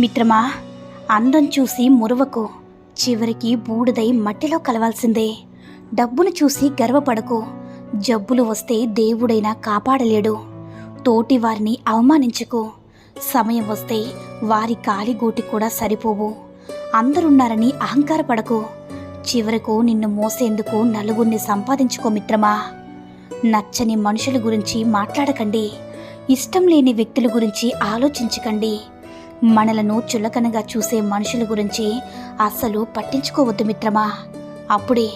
మిత్రమా, అందం చూసి మురవకు, చివరికి బూడిదై మట్టిలో కలవాల్సిందే. డబ్బును చూసి గర్వపడకు, జబ్బులు వస్తే దేవుడైనా కాపాడలేడు. తోటి వారిని అవమానించకు, సమయం వస్తే వారి కాలిగోటి కూడా సరిపోవు. అందరున్నారని అహంకారపడకు, చివరకు నిన్ను మోసేందుకు నలుగురిని సంపాదించుకో మిత్రమా. నచ్చని మనుషుల గురించి మాట్లాడకండి, ఇష్టం లేని వ్యక్తుల గురించి ఆలోచించకండి. మనలను చులకనగా చూసే మనుషుల గురించి అస్సలు పట్టించుకోవద్దు మిత్రమా. అప్పుడే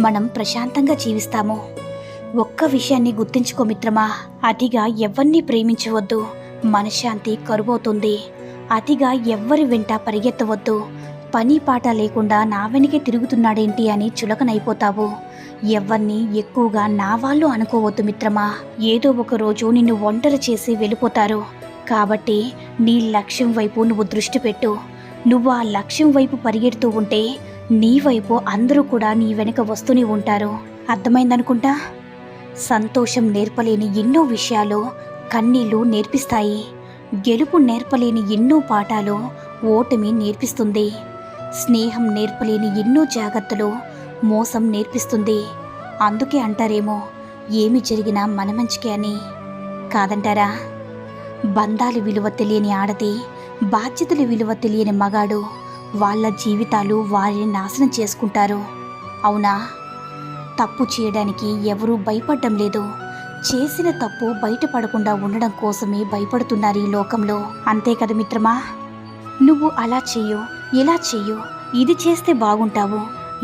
మనం ప్రశాంతంగా జీవిస్తాము. ఒక్క విషయాన్ని గుర్తుంచుకో మిత్రమా, అతిగా ఎవ్వరినీ ప్రేమించవద్దు, మనశ్శాంతి కరువవుతుంది. అతిగా ఎవ్వరి వెంట పరిగెత్తవద్దు, పని పాట లేకుండా నా వెనకే తిరుగుతున్నాడేంటి అని చులకనైపోతావు. ఎవరిని ఎక్కువగా నా వాళ్ళు అనుకోవద్దు మిత్రమా. ఏదో ఒక రోజు నిన్ను ఒంటరి చేసి వెళ్ళిపోతారు. కాబట్టి నీ లక్ష్యం వైపు నువ్వు దృష్టి పెట్టు. నువ్వు ఆ లక్ష్యం వైపు పరిగెడుతూ ఉంటే నీ వైపు అందరూ కూడా నీ వెనుక వస్తూనే ఉంటారు. అర్థమైందనుకుంటా. సంతోషం నేర్పలేని ఎన్నో విషయాలు కన్నీళ్లు నేర్పిస్తాయి. గెలుపు నేర్పలేని ఎన్నో పాఠాలు ఓటమి నేర్పిస్తుంది. స్నేహం నేర్పలేని ఎన్నో జాగ్రత్తలు మోసం నేర్పిస్తుంది. అందుకే అంటారేమో, ఏమి జరిగినా మన మంచికే అని. కాదంటారా? బంధాల విలువ తెలియని ఆడది, బాధ్యతల విలువ తెలియని మగాడు వాళ్ళ జీవితాలు వారిని నాశనం చేసుకుంటారు. అవునా? తప్పు చేయడానికి ఎవరూ భయపడడం లేదు, చేసిన తప్పు బయటపడకుండా ఉండడం కోసమే భయపడుతున్నారు ఈ లోకంలో. అంతే కదా మిత్రమా. నువ్వు అలా చెయ్యు, ఇలా చెయ్యు, ఇది చేస్తే బాగుంటావు,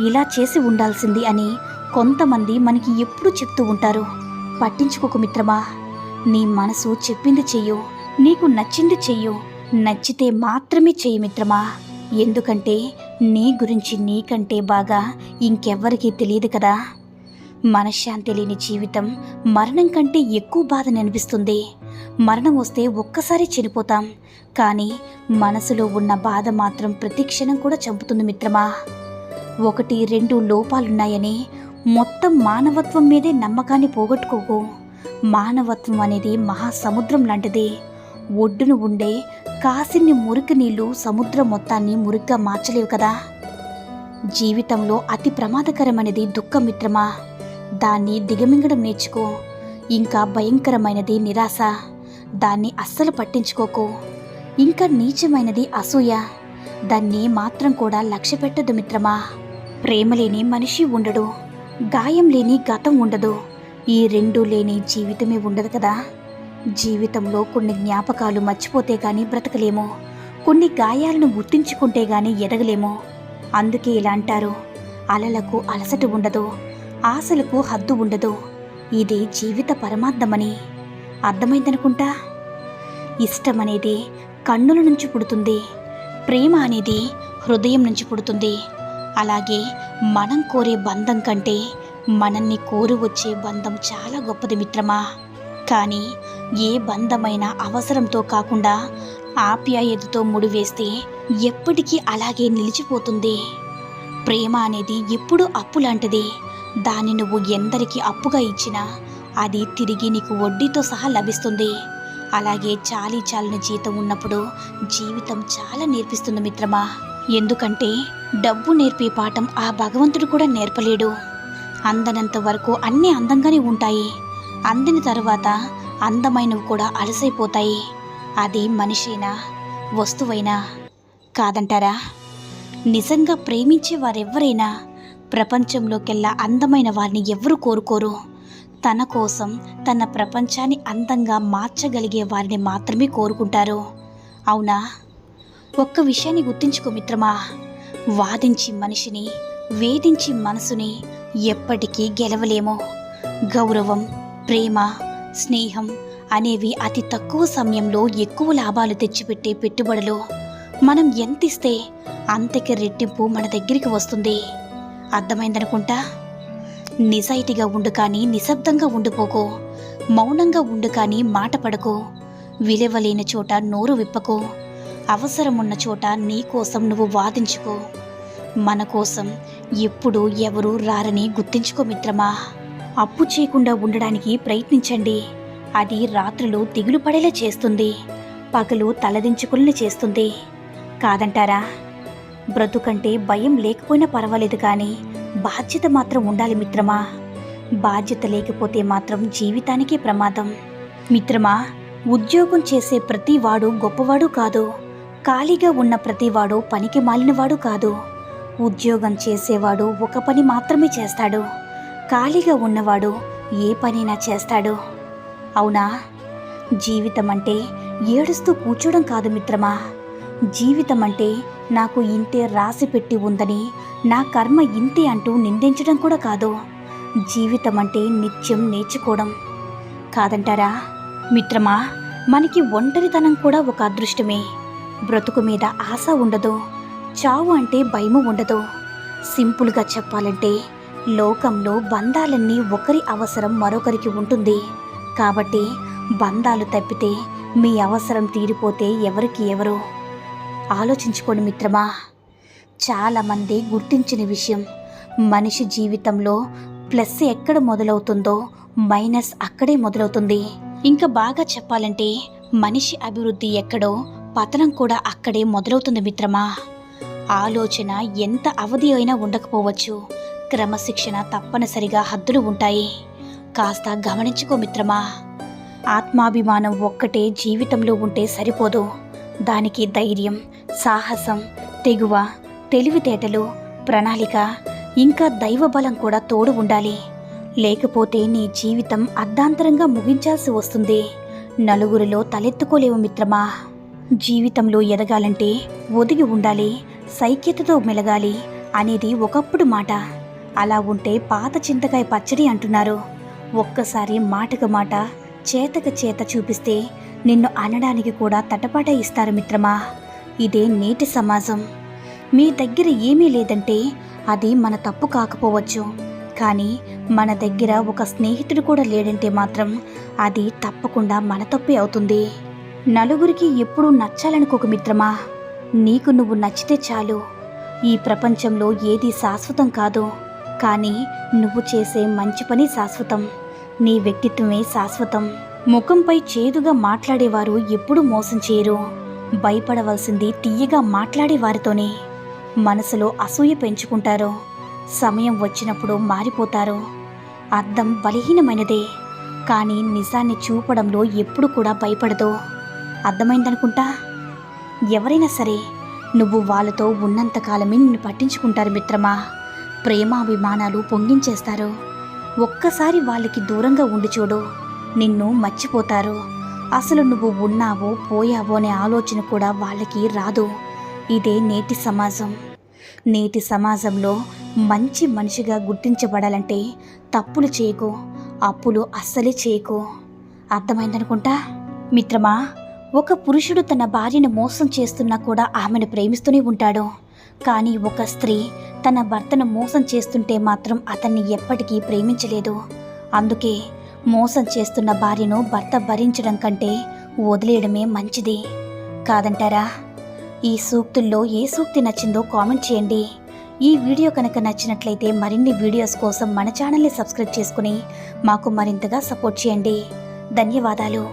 ఇలా చేసి ఉండాల్సింది అని కొంతమంది మనకి ఎప్పుడూ చెప్తూ ఉంటారు. పట్టించుకోకు మిత్రమా. నీ మనసు చెప్పింది చెయ్యు, నీకు నచ్చింది చెయ్యు, నచ్చితే మాత్రమే చెయ్యి మిత్రమా. ఎందుకంటే నీ గురించి నీకంటే బాగా ఇంకెవ్వరికీ తెలియదు కదా. మనశ్శాంతి లేని జీవితం మరణం కంటే ఎక్కువ బాధని అనిపిస్తుంది. మరణం వస్తే ఒక్కసారి చనిపోతాం, కానీ మనసులో ఉన్న బాధ మాత్రం ప్రతి క్షణం కూడా చంపుతుంది మిత్రమా. 1-2 లోపాలున్నాయని మొత్తం మానవత్వం మీదే నమ్మకాన్ని పోగొట్టుకోకు. మానవత్వం అనేది మహాసముద్రం లాంటిది. ఒడ్డును ఉండే కాసిన్ని మురికి నీళ్లు సముద్రం మొత్తాన్ని మురిగ్గా మార్చలేవు కదా. జీవితంలో అతి ప్రమాదకరమైనది దుఃఖం మిత్రమా. దాన్ని దిగమింగడం నేర్చుకో. ఇంకా భయంకరమైనది నిరాశ, దాన్ని అస్సలు పట్టించుకోకు. ఇంకా నీచమైనది అసూయ, దాన్ని మాత్రం కూడా లక్ష్య పెట్టదు మిత్రమా. ప్రేమ లేని మనిషి ఉండడు, గాయం లేని గతం ఉండదు, ఈ రెండూ లేని జీవితమే ఉండదు కదా. జీవితంలో కొన్ని జ్ఞాపకాలు మర్చిపోతే గానీ బ్రతకలేము, కొన్ని గాయాలను గుర్తించుకుంటే గానీ ఎదగలేము. అందుకే ఇలా అంటారు, అలలకు అలసట ఉండదు, ఆశలకు హద్దు ఉండదు, ఇది జీవిత పరమార్థమని. అర్థమైందనుకుంటా. ఇష్టం అనేది కన్నుల నుంచి పుడుతుంది, ప్రేమ అనేది హృదయం నుంచి పుడుతుంది. అలాగే మనం కోరే బంధం కంటే మనల్ని కోరి వచ్చే బంధం చాలా గొప్పది మిత్రమా. కానీ ఏ బంధమైనా అవసరంతో కాకుండా ఆప్యాయతతో ముడివేస్తే ఎప్పటికీ అలాగే నిలిచిపోతుంది. ప్రేమ అనేది ఎప్పుడూ అప్పు లాంటిది. దాన్ని నువ్వు ఎందరికి అప్పుగా ఇచ్చినా అది తిరిగి నీకు వడ్డీతో సహా లభిస్తుంది. అలాగే చాలని జీతం ఉన్నప్పుడు జీవితం చాలా నేర్పిస్తుంది మిత్రమా. ఎందుకంటే డబ్బు నేర్పే పాఠం ఆ భగవంతుడు కూడా నేర్పలేడు. అందనంత వరకు అన్నీ అందంగానే ఉంటాయి, అందిన తర్వాత అందమైనవి కూడా అలసైపోతాయి. అది మనిషైనా వస్తువైనా. కాదంటారా? నిజంగా ప్రేమించే వారెవ్వరైనా ప్రపంచంలోకెల్లా అందమైన వారిని ఎవ్వరూ కోరుకోరు. తన కోసం తన ప్రపంచాన్ని అందంగా మార్చగలిగే వారిని మాత్రమే కోరుకుంటారు. అవునా? ఒక్క విషయాన్ని గుర్తుంచుకో మిత్రమా, వాదించి మనిషిని, వేధించి మనసుని ఎప్పటికీ గెలవలేము. గౌరవం, ప్రేమ, స్నేహం అనేవి అతి తక్కువ సమయంలో ఎక్కువ లాభాలు తెచ్చిపెట్టే పెట్టుబడులు. మనం ఎంత ఇస్తే అంతకి రెట్టింపు మన దగ్గరికి వస్తుంది. అర్థమైందనుకుంటా. నిజాయితీగా ఉండు కానీ నిశ్శబ్దంగా ఉండిపోకో. మౌనంగా ఉండు కానీ మాట పడకో. విలువలేని చోట నోరు విప్పకో. అవసరమున్న చోట నీ కోసం నువ్వు వాదించుకో. మన కోసం ఎప్పుడు ఎవరూ రారని గుర్తించుకో మిత్రమా. అప్పు చేయకుండా ఉండడానికి ప్రయత్నించండి. అది రాత్రులు దిగులు పడేలా చేస్తుంది, పగలు తలదించుకుని చేస్తుంది. కాదంటారా? బ్రతుకంటే భయం లేకపోయినా పర్వాలేదు, కానీ బాధ్యత మాత్రం ఉండాలి మిత్రమా. బాధ్యత లేకపోతే మాత్రం జీవితానికే ప్రమాదం. మిత్రమా, ఉద్యోగం చేసే ప్రతివాడు గొప్పవాడు కాదు. ఖాళీగా ఉన్న ప్రతివాడు పనికి మాలినవాడు కాదు. ఉద్యోగం చేసేవాడు ఒక పని మాత్రమే చేస్తాడు. ఖాళీగా ఉన్నవాడు ఏ పనైనా చేస్తాడు. అవునా? జీవితం అంటే ఏడుస్తూ కూర్చోవడం కాదు మిత్రమా. జీవితం అంటే నాకు ఇంతే రాసి పెట్టి ఉందని, నా కర్మ ఇంతే అంటూ నిందించడం కూడా కాదు. జీవితం అంటే నిత్యం నేర్చుకోవడం. కాదంటారా? మిత్రమా, మనకి ఒంటరితనం కూడా ఒక అదృష్టమే. బ్రతుకు మీద ఆశ ఉండదు, చావు అంటే భయము ఉండదు. సింపుల్గా చెప్పాలంటే లోకంలో బంధాలన్నీ ఒకరి అవసరం మరొకరికి ఉంటుంది. కాబట్టి బంధాలు తప్పితే మీ అవసరం తీరిపోతే ఎవరికి ఎవరు? ఆలోచించుకోండి మిత్రమా. చాలామంది గుర్తించిన విషయం, మనిషి జీవితంలో ప్లస్ ఎక్కడ మొదలవుతుందో మైనస్ అక్కడే మొదలవుతుంది. ఇంకా బాగా చెప్పాలంటే మనిషి అభివృద్ధి ఎక్కడో పతనం కూడా అక్కడే మొదలవుతుంది మిత్రమా. ఆలోచన ఎంత అవధి అయినా ఉండకపోవచ్చు, క్రమశిక్షణ తప్పనిసరిగా హద్దులు ఉంటాయి. కాస్త గమనించుకో మిత్రమా. ఆత్మాభిమానం ఒక్కటే జీవితంలో ఉంటే సరిపోదు. దానికి ధైర్యం, సాహసం, తెగువ, తెలివితేటలు, ప్రణాళిక, ఇంకా దైవబలం కూడా తోడు ఉండాలి. లేకపోతే నీ జీవితం అర్ధాంతరంగా ముగించాల్సి వస్తుంది. నలుగురిలో తలెత్తుకోలేవు మిత్రమా. జీవితంలో ఎదగాలంటే ఒదిగి ఉండాలి, సైక్యతతో మెలగాలి అనేది ఒకప్పుడు మాట. అలా ఉంటే పాత చింతకాయ పచ్చడి అంటున్నారు. ఒక్కసారి మాటకు మాట, చేతకు చేత చూపిస్తే నిన్ను అనడానికి కూడా తటపాట ఇస్తారు మిత్రమా. ఇదే నేటి సమాజం. మీ దగ్గర ఏమీ లేదంటే అది మన తప్పు కాకపోవచ్చు, కానీ మన దగ్గర ఒక స్నేహితుడు కూడా లేడంటే మాత్రం అది తప్పకుండా మన తప్పే అవుతుంది. నలుగురికి ఎప్పుడూ నచ్చాలనుకోక మిత్రమా. నీకు నువ్వు నచ్చితే చాలు. ఈ ప్రపంచంలో ఏది శాశ్వతం కాదు, కానీ నువ్వు చేసే మంచి పని శాశ్వతం. నీ వ్యక్తిత్వమే శాశ్వతం. ముఖంపై చేదుగా మాట్లాడేవారు ఎప్పుడూ మోసం చేయరు. భయపడవలసింది తీయగా మాట్లాడే వారితోనే. మనసులో అసూయ పెంచుకుంటారు, సమయం వచ్చినప్పుడు మారిపోతారు. అర్థం బలహీనమైనదే, కానీ నిజాన్ని చూపడంలో ఎప్పుడు కూడా భయపడదు. అర్థమైందనుకుంటా. ఎవరైనా సరే నువ్వు వాళ్ళతో ఉన్నంతకాలమే నిన్ను పట్టించుకుంటారు మిత్రమా. ప్రేమాభిమానాలు పొంగించేస్తారు. ఒక్కసారి వాళ్ళకి దూరంగా ఉండి చూడు, నిన్ను మర్చిపోతారు. అసలు నువ్వు ఉన్నావో పోయావో అనే ఆలోచన కూడా వాళ్ళకి రాదు. ఇదే నేటి సమాజం. నేటి సమాజంలో మంచి మనిషిగా గుర్తించబడాలంటే తప్పులు చేయకు, అప్పులు అస్సలే చేయకు. అర్థమైందనుకుంటా. మిత్రమా, ఒక పురుషుడు తన భార్యను మోసం చేస్తున్నా కూడా ఆమెను ప్రేమిస్తూనే ఉంటాడు. కానీ ఒక స్త్రీ తన భర్తను మోసం చేస్తుంటే మాత్రం అతన్ని ఎప్పటికీ ప్రేమించలేదు. అందుకే మోసం చేస్తున్న భార్యను భర్త భరించడం కంటే వదిలేయడమే మంచిది. కాదంటారా? ఈ సూక్తుల్లో ఏ సూక్తి నచ్చిందో కామెంట్ చేయండి. ఈ వీడియో కనుక నచ్చినట్లయితే మరిన్ని వీడియోస్ కోసం మన ఛానల్ని సబ్స్క్రైబ్ చేసుకుని మాకు మరింతగా సపోర్ట్ చేయండి. ధన్యవాదాలు.